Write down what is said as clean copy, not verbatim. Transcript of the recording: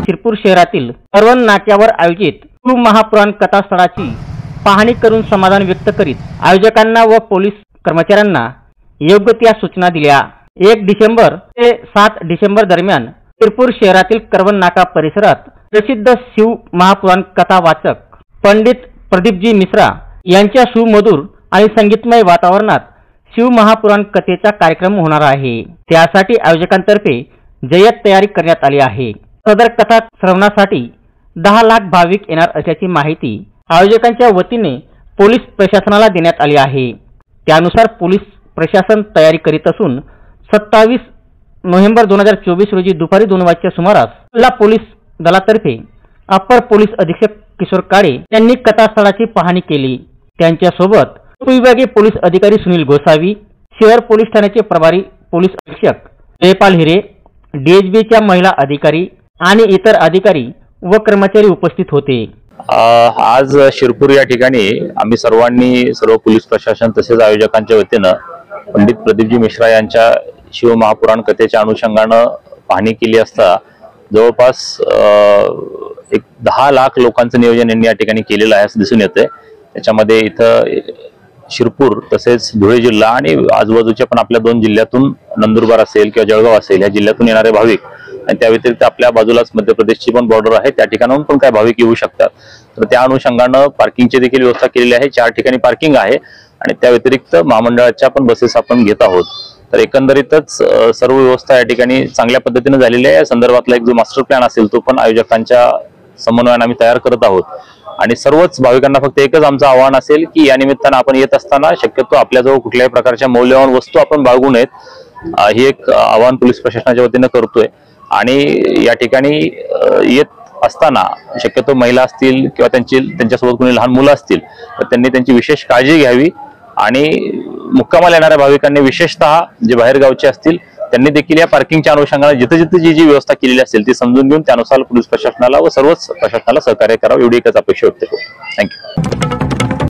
शिरपूर शहरातील करवण नाक्यावर आयोजित शिव महापुराण कथास्थळाची पाहणी करून समाधान व्यक्त करीत आयोजकांना व पोलीस कर्मचाऱ्यांना योग्य त्या सूचना दिल्या। 1 डिसेंबर ते 7 डिसेंबर दरम्यान शिरपूर शहरातील करवण नाका परिसरात प्रसिद्ध शिव महापुराण कथा वाचक पंडित प्रदीपजी मिश्रा यांच्या सुमधुर आणि संगीतमय वातावरणात शिव महापुराण कथेचा कार्यक्रम होणार आहे। त्यासाठी आयोजकांतर्फे जय्यत तयारी करण्यात आली आहे। सदर कथा श्रवणासाठी 10 लाख भाविक येणार असल्याची माहिती आयोजकांच्या वतीने पोलीस प्रशासनाला देण्यात आली आहे। त्यानुसार पोलीस प्रशासन तयारी करीत असून 27 नोव्हेंबर 2024 रोजी दुपारी 2 वाजच्या सुमारास जिल्हा पोलीस दलातर्फे अपर पोलीस अधीक्षक किशोर काळे यांनी कथास्थळाची पाहणी केली। त्यांच्यासोबत उपविभागीय पोलीस अधिकारी सुनील गोसावी, शहर पोलीस ठाण्याचे प्रभारी पोलीस अधीक्षक जयपाल हिरे, डीएसबीच्या महिला अधिकारी आणि इतर अधिकारी व कर्मचारी उपस्थित होते। आज शिरपूर या ठिकाणी आम्ही सर्व पोलीस प्रशासन तसेच आयोजकांच्या वतीनं पंडित प्रदीपजी मिश्रा यांच्या शिव महापुराण कथेच्या अनुषंगानं पाहणी केली असता जवळपास एक 10 लाख लोकांचं नियोजन यांनी या ठिकाणी केलेलं आहे असं दिसून येतंय। त्याच्यामध्ये इथं शिरपूर तसेच धुळे जिल्हा आणि आजूबाजूच्या पण आपल्या 2 जिल्ह्यातून नंदुरबार असेल किंवा जळगाव असेल या जिल्ह्यातून येणारे भाविक आणि त्या व्यतिरिक्त आपल्या बाजूलाच मध्य प्रदेशची पण बॉर्डर आहे, त्या ठिकाणाहून पण काय भाविक येऊ शकतात। तर त्या अनुषंगानं पार्किंगची देखील व्यवस्था केलेली आहे। 4 ठिकाणी पार्किंग आहे आणि त्या व्यतिरिक्त महामंडळाच्या पण बसेस आपण घेत आहोत। तर एकंदरीतच सर्व व्यवस्था या ठिकाणी चांगल्या पद्धतीने झालेली आहे। या संदर्भातला एक जो मास्टर प्लॅन असेल तो पण आयोजकांच्या समन्वयाने आम्ही तयार करत आहोत आणि सर्वच भाविकांना फक्त एकच आमचं आव्हान असेल की या निमित्तानं आपण येत असताना शक्यतो आपल्याजवळ कुठल्याही प्रकारच्या मौल्यवान वस्तू आपण बाळगू नयेत, ही एक आव्हान पोलीस प्रशासनाच्या वतीनं करतोय। आणि या ठिकाणी येत असताना शक्यतो महिला असतील किंवा त्यांच्यासोबत कोणी लहान मुलं असतील तर त्यांनी त्यांची विशेष काळजी घ्यावी आणि मुक्कामाला येणाऱ्या भाविकांनी विशेषतः जे बाहेरगावचे असतील त्यांनी देखील या पार्किंगच्या अनुषंगाने जिथे जी व्यवस्था केलेली असेल ती समजून घेऊन त्यानुसार पोलीस प्रशासनाला व सर्वच प्रशासनाला सहकार्य करावं एवढी एकच अपेक्षा व्यक्त करतो। थँक्यू।